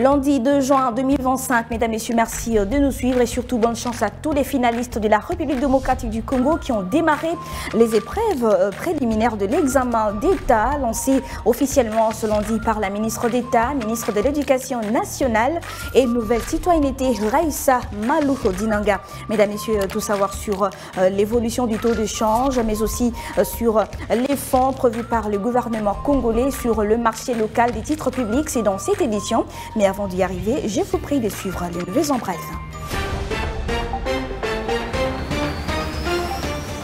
Lundi 2 juin 2025, mesdames et messieurs, merci de nous suivre et surtout bonne chance à tous les finalistes de la République démocratique du Congo qui ont démarré les épreuves préliminaires de l'examen d'État lancé officiellement ce lundi par la ministre d'État, ministre de l'Éducation nationale et nouvelle citoyenneté Raissa Malou Dinanga. Mesdames et messieurs, tout savoir sur l'évolution du taux de change, mais aussi sur les fonds prévus par le gouvernement congolais sur le marché local des titres publics. C'est dans cette édition. Mais avant d'y arriver, je vous prie de suivre les nouvelles en bref.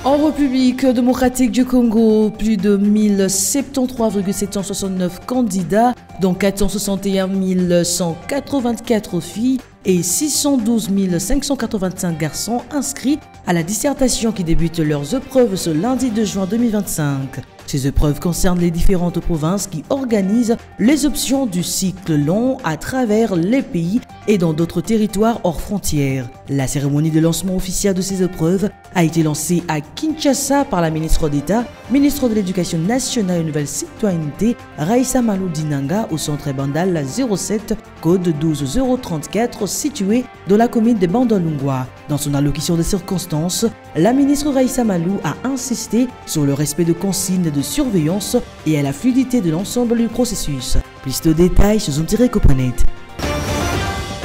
En République démocratique du Congo, plus de 1073,769 candidats, dont 461 184 filles et 612 585 garçons inscrits à la dissertation qui débute leurs épreuves ce lundi 2 juin 2025. Ces épreuves concernent les différentes provinces qui organisent les options du cycle long à travers les pays et dans d'autres territoires hors frontières. La cérémonie de lancement officiel de ces épreuves a été lancée à Kinshasa par la ministre d'État, ministre de l'Éducation nationale et nouvelle citoyenneté, Raissa Malou Dinanga, au centre Bandal 07, code 12034, situé dans la commune de Bandolungwa. Dans son allocution de circonstances, la ministre Raissa Malou a insisté sur le respect de consignes de surveillance et à la fluidité de l'ensemble du processus. Plus de détails sur Zoom-Copanet.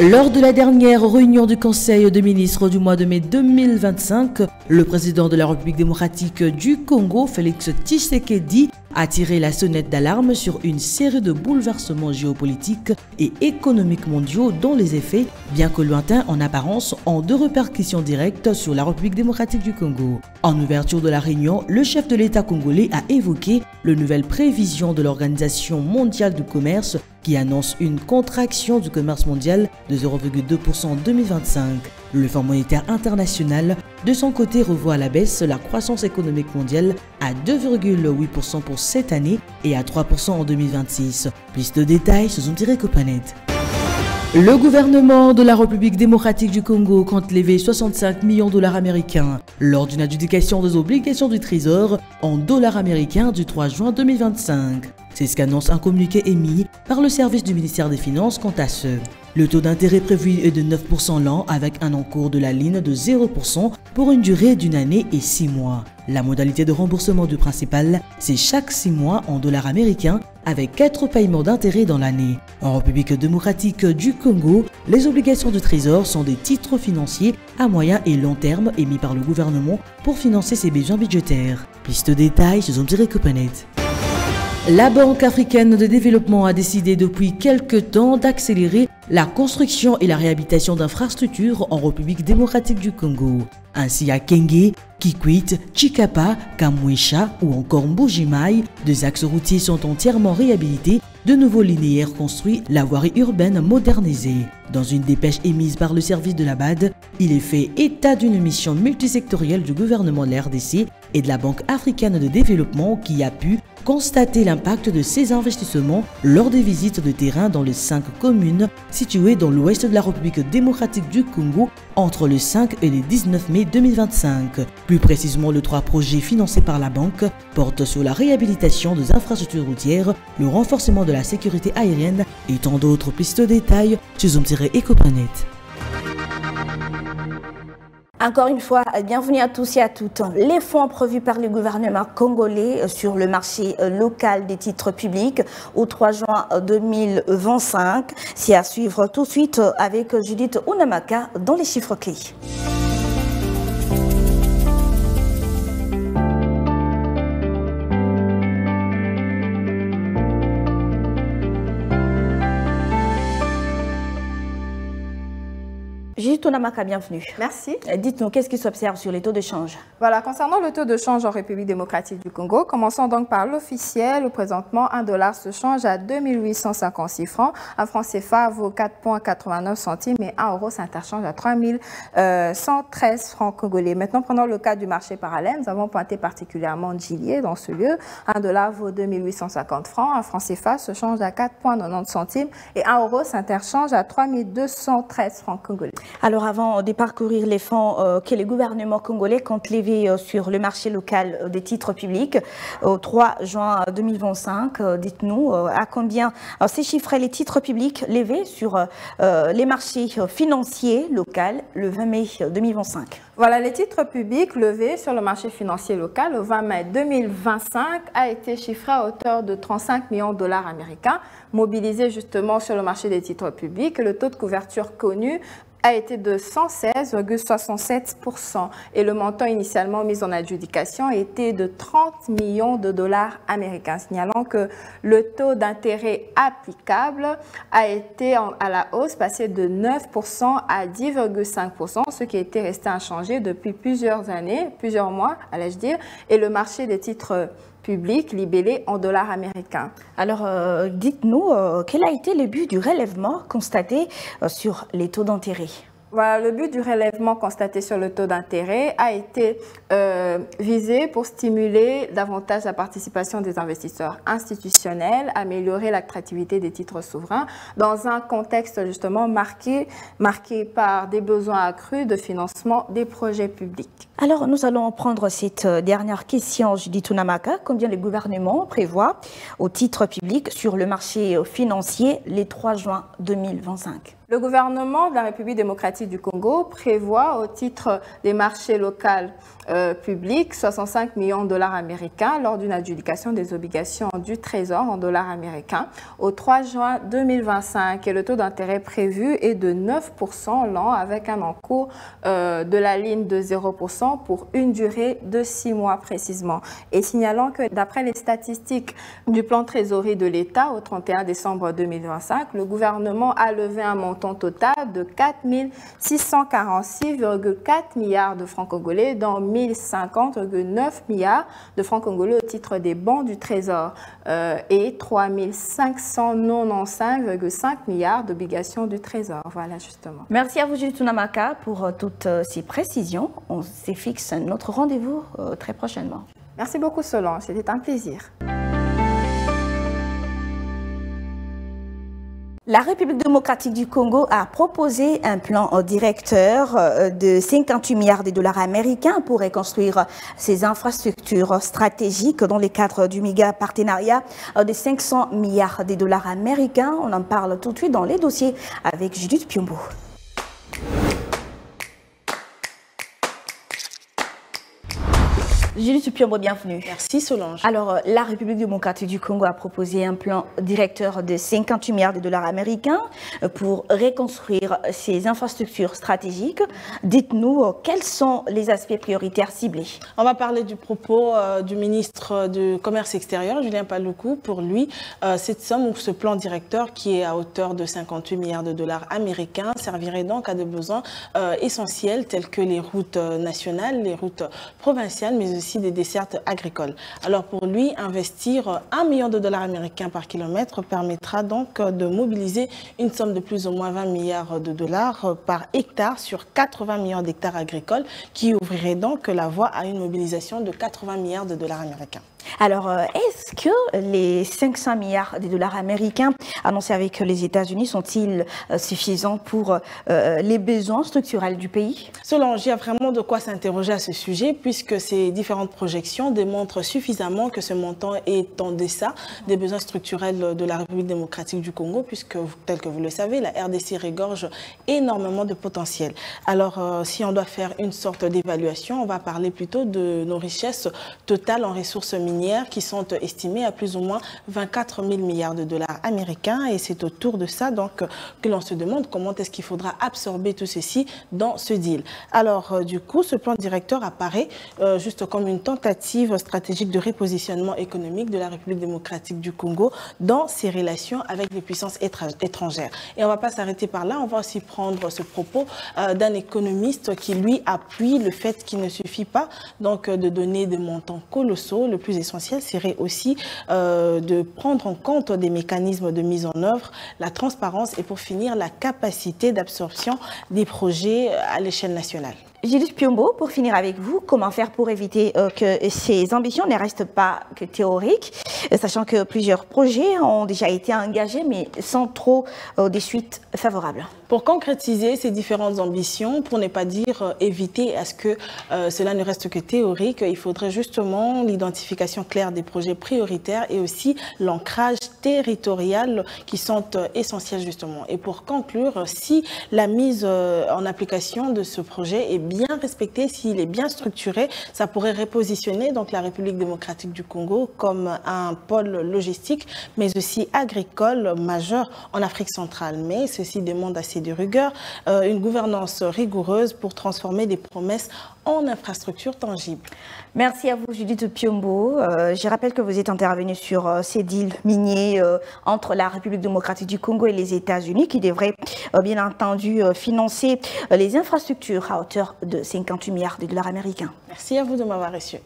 Lors de la dernière réunion du Conseil des ministres du mois de mai 2025, le président de la République démocratique du Congo, Félix Tshisekedi, a tiré la sonnette d'alarme sur une série de bouleversements géopolitiques et économiques mondiaux dont les effets, bien que lointains en apparence, ont de répercussions directes sur la République démocratique du Congo. En ouverture de la réunion, le chef de l'État congolais a évoqué les nouvelles prévisions de l'Organisation mondiale du commerce qui annonce une contraction du commerce mondial de 0,2% en 2025. Le Fonds monétaire international, de son côté, revoit à la baisse la croissance économique mondiale à 2,8% pour cette année et à 3% en 2026. Plus de détails sur Zoom-Copanet. Le gouvernement de la République démocratique du Congo compte lever 65 millions de dollars américains lors d'une adjudication des obligations du Trésor en dollars américains du 3 juin 2025. C'est ce qu'annonce un communiqué émis par le service du ministère des Finances quant à ce. Le taux d'intérêt prévu est de 9% l'an avec un encours de la ligne de 0% pour une durée d'une année et 6 mois. La modalité de remboursement du principal, c'est chaque 6 mois en dollars américains avec 4 paiements d'intérêt dans l'année. En République démocratique du Congo, les obligations du Trésor sont des titres financiers à moyen et long terme émis par le gouvernement pour financer ses besoins budgétaires. Plus de détails sur Zoom-Copanet. La Banque africaine de développement a décidé depuis quelques temps d'accélérer la construction et la réhabilitation d'infrastructures en République démocratique du Congo. Ainsi à Kenge, Kikwit, Chikapa, Kamwesha ou encore Mbujimai, deux axes routiers sont entièrement réhabilités, de nouveaux linéaires construits, la voirie urbaine modernisée. Dans une dépêche émise par le service de la BAD, il est fait état d'une mission multisectorielle du gouvernement de la RDC et de la Banque africaine de développement qui a pu constater l'impact de ces investissements lors des visites de terrain dans les 5 communes situées dans l'ouest de la République démocratique du Congo entre le 5 et le 19 mai 2025. Plus précisément, les 3 projets financés par la banque portent sur la réhabilitation des infrastructures routières, le renforcement de la sécurité aérienne et tant d'autres. Plus de détails sur Zoom-Copanet. Encore une fois, bienvenue à tous et à toutes. Les fonds prévus par le gouvernement congolais sur le marché local des titres publics au 3 juin 2025. C'est à suivre tout de suite avec Judith Ounamaka dans les chiffres clés. Judith Ounamaka, bienvenue. Merci. Dites-nous, qu'est-ce qui s'observe sur les taux de change? Voilà, concernant le taux de change en République démocratique du Congo, commençons donc par l'officiel. Présentement, 1 dollar se change à 2856 francs. Un franc CFA vaut 4,89 centimes et 1 euro s'interchange à 3113 francs congolais. Maintenant, prenons le cas du marché parallèle. Nous avons pointé particulièrement Djilié dans ce lieu. 1 dollar vaut 2850 francs. Un franc CFA se change à 4,90 centimes et 1 euro s'interchange à 3213 francs congolais. Alors avant de parcourir les fonds que le gouvernement congolais compte lever sur le marché local des titres publics au 3 juin 2025, dites-nous à combien s'échiffraient les titres publics levés sur les marchés financiers locaux le 20 mai 2025. Voilà, les titres publics levés sur le marché financier local le 20 mai 2025 a été chiffré à hauteur de 35 millions de dollars américains, mobilisés justement sur le marché des titres publics. Le taux de couverture connu a été de 116,67% et le montant initialement mis en adjudication était de 30 millions de dollars américains, signalant que le taux d'intérêt applicable a été à la hausse, passé de 9% à 10,5%, ce qui a été resté inchangé depuis plusieurs années, plusieurs mois, allais-je dire, et le marché des titres public libellé en dollars américains. Alors, dites-nous, quel a été le but du relèvement constaté sur les taux d'intérêt? Voilà, le but du relèvement constaté sur le taux d'intérêt a été visé pour stimuler davantage la participation des investisseurs institutionnels, améliorer l'attractivité des titres souverains dans un contexte justement marqué par des besoins accrus de financement des projets publics. Alors, nous allons prendre cette dernière question, Judith Unamaka. Combien le gouvernement prévoit au titre public sur le marché financier les 3 juin 2025? Le gouvernement de la République démocratique du Congo prévoit au titre des marchés locaux publics 65 millions de dollars américains lors d'une adjudication des obligations du Trésor en dollars américains au 3 juin 2025 et le taux d'intérêt prévu est de 9% l'an avec un encours de la ligne de 0% pour une durée de 6 mois précisément. Et signalant que d'après les statistiques du plan de trésorerie de l'État au 31 décembre 2025, le gouvernement a levé un montant total de 4 646,4 milliards de francs congolais, dont 1050,9 milliards de francs congolais au titre des bons du Trésor et 3 595,5 milliards d'obligations du Trésor. Voilà, justement. Merci à vous, Judith Unamaka, pour toutes ces précisions. On se fixe notre rendez-vous très prochainement. Merci beaucoup, Solange. C'était un plaisir. La République démocratique du Congo a proposé un plan directeur de 58 milliards de dollars américains pour reconstruire ses infrastructures stratégiques dans le cadre du méga partenariat de 500 milliards de dollars américains. On en parle tout de suite dans les dossiers avec Judith Piombo. Judith Piombo, bienvenue. Merci Solange. Alors, la République démocratique du Congo a proposé un plan directeur de 58 milliards de dollars américains pour reconstruire ses infrastructures stratégiques. Dites-nous, quels sont les aspects prioritaires ciblés? On va parler du propos du ministre du Commerce extérieur, Julien Paluku. Pour lui, cette somme ou ce plan directeur qui est à hauteur de 58 milliards de dollars américains servirait donc à des besoins essentiels tels que les routes nationales, les routes provinciales, mais aussi des dessertes agricoles. Alors pour lui, investir 1 million de dollars américains par kilomètre permettra donc de mobiliser une somme de plus ou moins 20 milliards de dollars par hectare sur 80 millions d'hectares agricoles qui ouvrirait donc la voie à une mobilisation de 80 milliards de dollars américains. Alors, est-ce que les 500 milliards de dollars américains annoncés avec les États-Unis sont-ils suffisants pour les besoins structurels du pays? Solange, il y a vraiment de quoi s'interroger à ce sujet puisque ces différentes projections démontrent suffisamment que ce montant est en deçà des besoins structurels de la République démocratique du Congo puisque, tel que vous le savez, la RDC regorge énormément de potentiel. Alors, si on doit faire une sorte d'évaluation, on va parler plutôt de nos richesses totales en ressources minières qui sont estimées à plus ou moins 24 000 milliards de dollars américains et c'est autour de ça donc que l'on se demande comment est-ce qu'il faudra absorber tout ceci dans ce deal. Alors du coup, ce plan directeur apparaît juste comme une tentative stratégique de repositionnement économique de la République démocratique du Congo dans ses relations avec les puissances étrangères. Et on ne va pas s'arrêter par là, on va aussi prendre ce propos d'un économiste qui lui appuie le fait qu'il ne suffit pas donc de donner des montants colossaux. Le plus essentiel serait aussi de prendre en compte des mécanismes de mise en œuvre, la transparence et pour finir la capacité d'absorption des projets à l'échelle nationale. Judith Piombo, pour finir avec vous, comment faire pour éviter que ces ambitions ne restent pas que théoriques, sachant que plusieurs projets ont déjà été engagés mais sans trop de suites favorables? Pour concrétiser ces différentes ambitions, pour ne pas dire éviter à ce que cela ne reste que théorique, il faudrait justement l'identification claire des projets prioritaires et aussi l'ancrage territorial qui sont essentiels justement. Et pour conclure, si la mise en application de ce projet est bien respectée, s'il est bien structuré, ça pourrait repositionner donc la République démocratique du Congo comme un pôle logistique, mais aussi agricole majeur en Afrique centrale. Mais ceci demande assez de rigueur, une gouvernance rigoureuse pour transformer des promesses en infrastructures tangibles. Merci à vous, Judith Piombo. Je rappelle que vous êtes intervenu sur ces deals miniers entre la République démocratique du Congo et les États-Unis qui devraient bien entendu financer les infrastructures à hauteur de 58 milliards de dollars américains. Merci à vous de m'avoir reçu.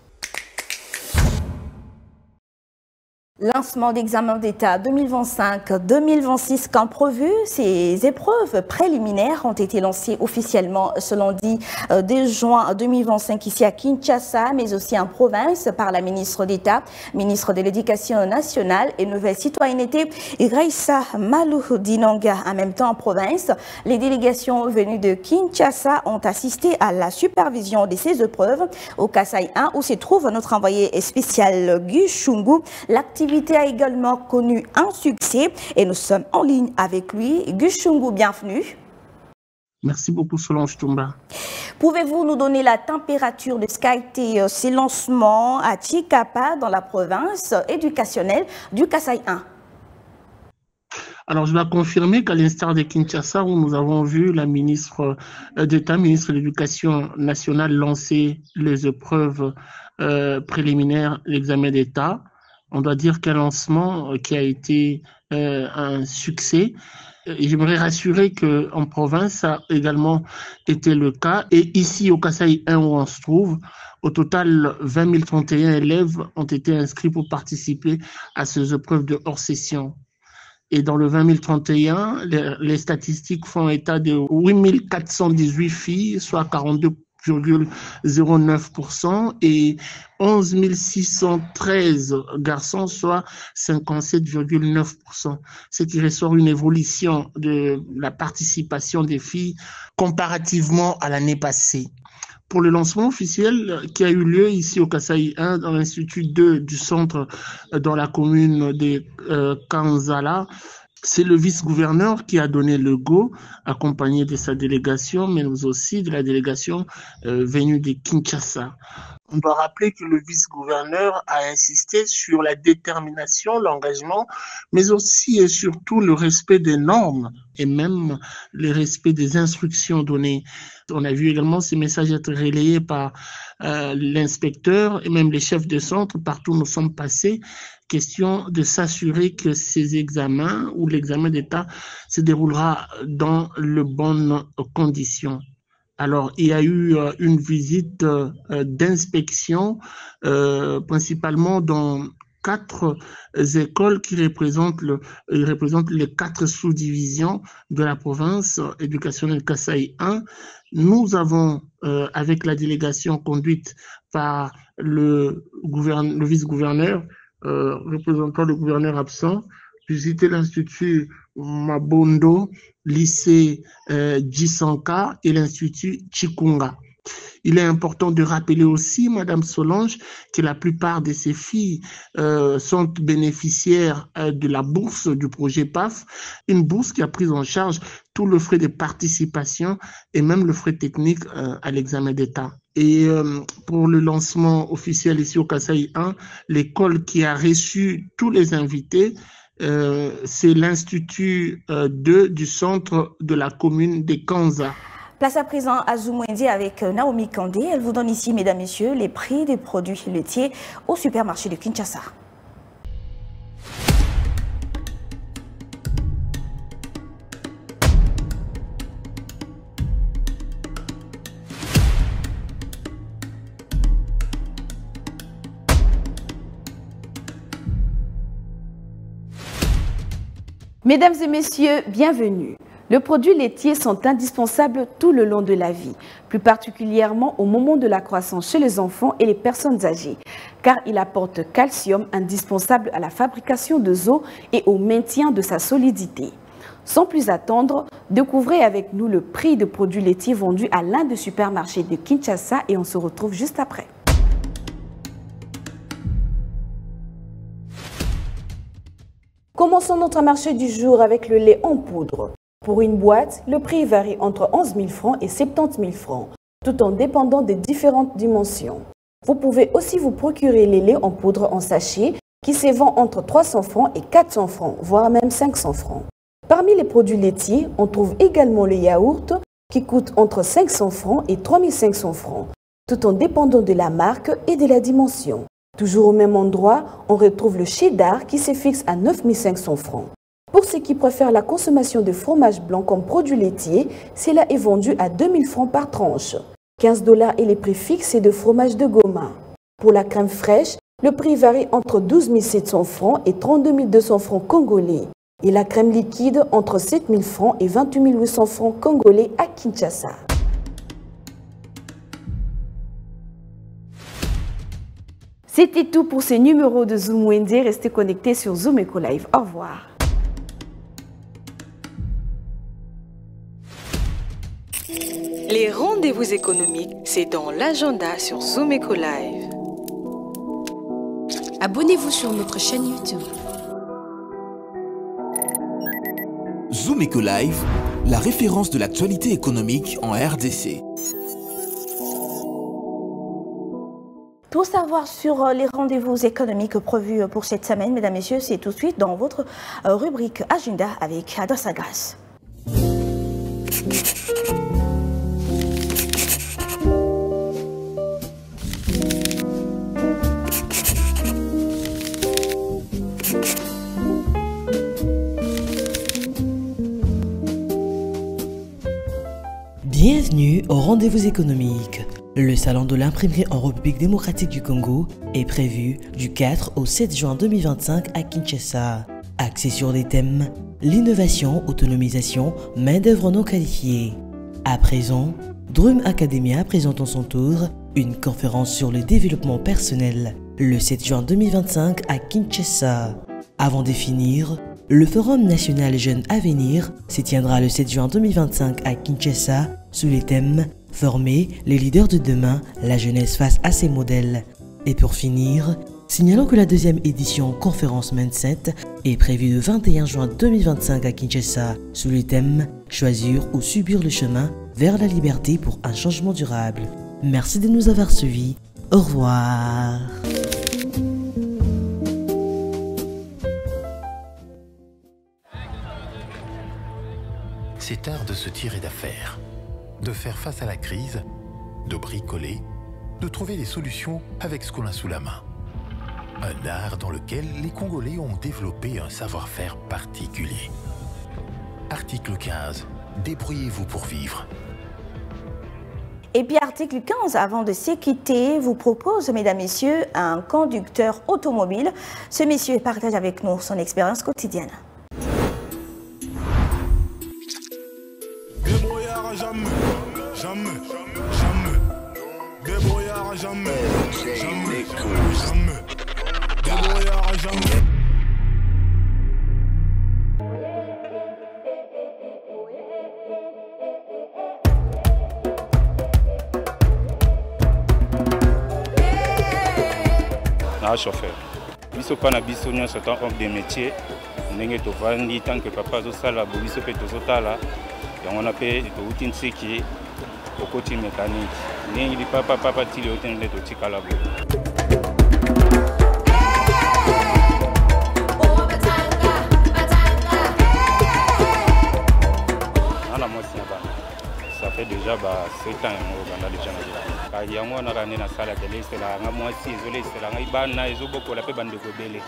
Lancement d'examen d'État 2025-2026 comme prévu, ces épreuves préliminaires ont été lancées officiellement ce lundi 2 juin 2025 ici à Kinshasa, mais aussi en province par la ministre d'État, ministre de l'Éducation nationale et Nouvelle Citoyenneté, Graïssa Malou Dinanga. En même temps en province, les délégations venues de Kinshasa ont assisté à la supervision de ces épreuves au Kasai 1 où se trouve notre envoyé spécial Gu Shungu. L'activité a également connu un succès et nous sommes en ligne avec lui. Gu Shungu, bienvenue. Merci beaucoup Solange Toumba. Pouvez-vous nous donner la température de ce qu'a été ces lancements à Chikapa dans la province éducationnelle du Kasai 1? Alors, je dois confirmer qu'à l'instar de Kinshasa, où nous avons vu la ministre d'État, ministre de l'Éducation nationale, lancer les épreuves préliminaires, l'examen d'État, on doit dire qu'un lancement qui a été un succès. Et j'aimerais rassurer qu'en province, ça a également été le cas. Et ici, au Kasai 1 où on se trouve, au total, 20 031 élèves ont été inscrits pour participer à ces épreuves de hors-session. Et dans le 20 031, les statistiques font état de 8 418 filles, soit 42,09% et 11 613 garçons, soit 57,9%. Ce qui ressort une évolution de la participation des filles comparativement à l'année passée. Pour le lancement officiel qui a eu lieu ici au Kasai 1, dans l'Institut 2 du centre dans la commune de Kanzala, c'est le vice-gouverneur qui a donné le go, accompagné de sa délégation, mais aussi de la délégation venue de Kinshasa. On doit rappeler que le vice-gouverneur a insisté sur la détermination, l'engagement, mais aussi et surtout le respect des normes et même le respect des instructions données. On a vu également ces messages être relayés par l'inspecteur et même les chefs de centre, partout où nous sommes passés. Question de s'assurer que ces examens ou l'examen d'État se déroulera dans de bonnes conditions. Alors, il y a eu une visite d'inspection, principalement dans 4 écoles qui représentent les 4 sous-divisions de la province éducationnelle Kasai 1. Nous avons, avec la délégation conduite par le vice-gouverneur, représentant le gouverneur absent, visité l'Institut Mabondo, lycée Djisanka et l'Institut Chikunga. Il est important de rappeler aussi, Madame Solange, que la plupart de ces filles sont bénéficiaires de la bourse du projet PAF, une bourse qui a pris en charge tout le frais de participation et même le frais technique à l'examen d'État. Et pour le lancement officiel ici au Kasai 1, l'école qui a reçu tous les invités, c'est l'Institut 2 du centre de la commune de Kanza. Place à présent à Zoumouindi avec Naomi Kandé. Elle vous donne ici, mesdames, messieurs, les prix des produits laitiers au supermarché de Kinshasa. Mesdames et messieurs, bienvenue. Les produits laitiers sont indispensables tout le long de la vie, plus particulièrement au moment de la croissance chez les enfants et les personnes âgées, car ils apportent calcium indispensable à la fabrication de os et au maintien de sa solidité. Sans plus attendre, Découvrez avec nous le prix de produits laitiers vendus à l'un des supermarchés de Kinshasa et on se retrouve juste après. Commençons notre marché du jour avec le lait en poudre. Pour une boîte, le prix varie entre 11 000 francs et 70 000 francs, tout en dépendant des différentes dimensions. Vous pouvez aussi vous procurer les laits en poudre en sachet qui se vendent entre 300 francs et 400 francs, voire même 500 francs. Parmi les produits laitiers, on trouve également les yaourts qui coûtent entre 500 francs et 3500 francs, tout en dépendant de la marque et de la dimension. Toujours au même endroit, on retrouve le cheddar qui se fixe à 9500 francs. Pour ceux qui préfèrent la consommation de fromage blanc comme produit laitier, cela est vendu à 2000 francs par tranche. 15 $ est les prix fixés de fromage de Goma. Pour la crème fraîche, le prix varie entre 12 700 francs et 32 200 francs congolais. Et la crème liquide entre 7 000 francs et 28 800 francs congolais à Kinshasa. C'était tout pour ce numéro de Zoom Wendy. Restez connectés sur Zoom Eco Live. Au revoir. Les rendez-vous économiques, c'est dans l'agenda sur Zoom Eco Live. Abonnez-vous sur notre chaîne YouTube. Zoom Eco Live, la référence de l'actualité économique en RDC. Tout savoir sur les rendez-vous économiques prévus pour cette semaine, mesdames et messieurs, c'est tout de suite dans votre rubrique Agenda avec Adassa Grasse. Bienvenue au rendez-vous économique. Le salon de l'imprimerie en République démocratique du Congo est prévu du 4 au 7 juin 2025 à Kinshasa. Axé sur des thèmes l'innovation, autonomisation, main-d'œuvre non qualifiée. À présent, Drum Academia présente en son tour une conférence sur le développement personnel le 7 juin 2025 à Kinshasa. Avant de finir, le Forum national Jeunes Avenir se tiendra le 7 juin 2025 à Kinshasa sous les thèmes « Former les leaders de demain, la jeunesse face à ses modèles ». Et pour finir, signalons que la deuxième édition Conférence Mindset est prévue le 21 juin 2025 à Kinshasa sous le thème « Choisir ou subir le chemin vers la liberté pour un changement durable ». Merci de nous avoir suivis. Au revoir. C'est art de se tirer d'affaire, de faire face à la crise, de bricoler, de trouver des solutions avec ce qu'on a sous la main. Un art dans lequel les Congolais ont développé un savoir-faire particulier. Article 15. Débrouillez-vous pour vivre. Et puis article 15, avant de s'équitter, vous propose, mesdames, messieurs, un conducteur automobile. Ce monsieur partage avec nous son expérience quotidienne. Débrouillard jamais, jamais, jamais. Débrouillard jamais, jamais, jamais. Débrouillard jamais. Na chauffeur. Biso pa na biso nyonso tant homme de métier. Ndenge tovandi tant que papa azosala biso pe tozotala. Yango na pe touti nsiki okoti mécanique. Ndenge li papa tili otende totikala bo. Ça fait déjà 7 ans que je suis là. Il y a un an que je suis là. Je suis là. Je suis là. Je suis là. Je suis là.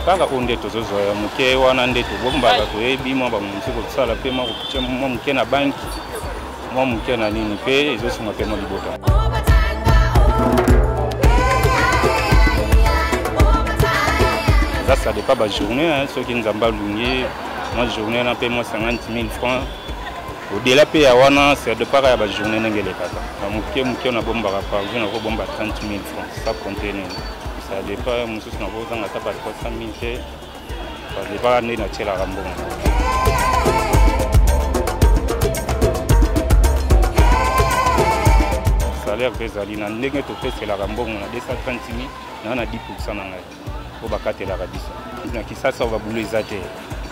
Kaka onde tozozoya muke wana nde tobombaka toyebi mwa bamonisi kosala mpe mwa muke na banki mwa muke na nini mpe ezosunga mpe mwa libota. Ça dépend de la journée, ceux qui nous ont baloué, moi journée on paie moi 50 000 francs. Au-delà de ça, c'est de part de la journée. On a bombe par jour, on a bombe 30 000 francs. Ça compte. Ça dépend, mosusu na kozanga ata ba 300 000 te. Ça dépend nde natielaka mbongo. Salaire mpe ezali na ndenge topeselaka mbongo na 230 000 na 10% na ngai po bakatelaka biso. Na Kisasa babulu eza te.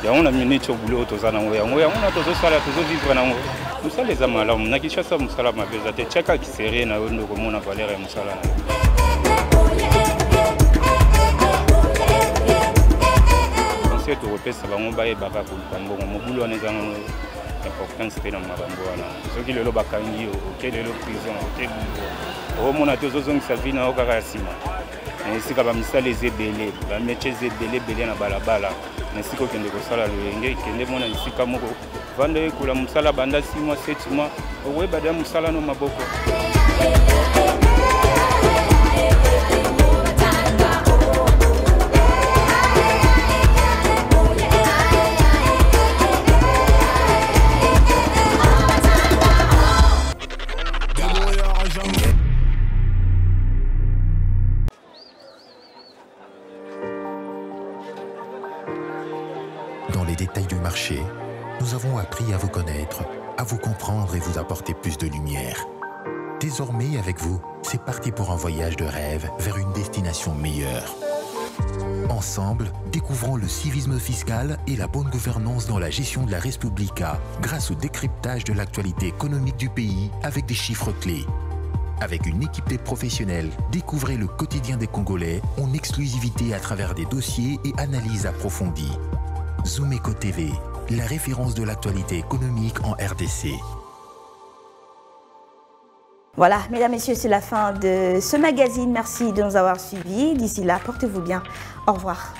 Yango na minute obulu oyo toza nango yango na tozosala tozovivre nango. Mosala eza malamu na Kinshasa mosala mabe eza te. Tiaka kiserie na yo nde komona valeur ya mosala na yo. Conseil tokopesa bango bayebaka koluka mbongo mobulu wana eza nango importance mpe na makambo wana. Soki lelo bakangi yo oke lelo prison oke bulo omona te ozozongisa vi na yo kaka ya nsima. Esika bamisala eza ebele bametie eza ebele na balabala na esika okende kosala loyenge kende mona esika moko vanda ekola mosala banda 6 mois 7 mois okoyeba da mosala no maboko. Dans les détails du marché, nous avons appris à vous connaître, à vous comprendre et vous apporter plus de lumière. Désormais, avec vous, c'est parti pour un voyage de rêve vers une destination meilleure. Ensemble, découvrons le civisme fiscal et la bonne gouvernance dans la gestion de la Res Publica grâce au décryptage de l'actualité économique du pays avec des chiffres clés. Avec une équipe de professionnels, découvrez le quotidien des Congolais en exclusivité à travers des dossiers et analyses approfondies. Zoomeco TV, la référence de l'actualité économique en RDC. Voilà, mesdames, messieurs, c'est la fin de ce magazine. Merci de nous avoir suivis. D'ici là, portez-vous bien. Au revoir.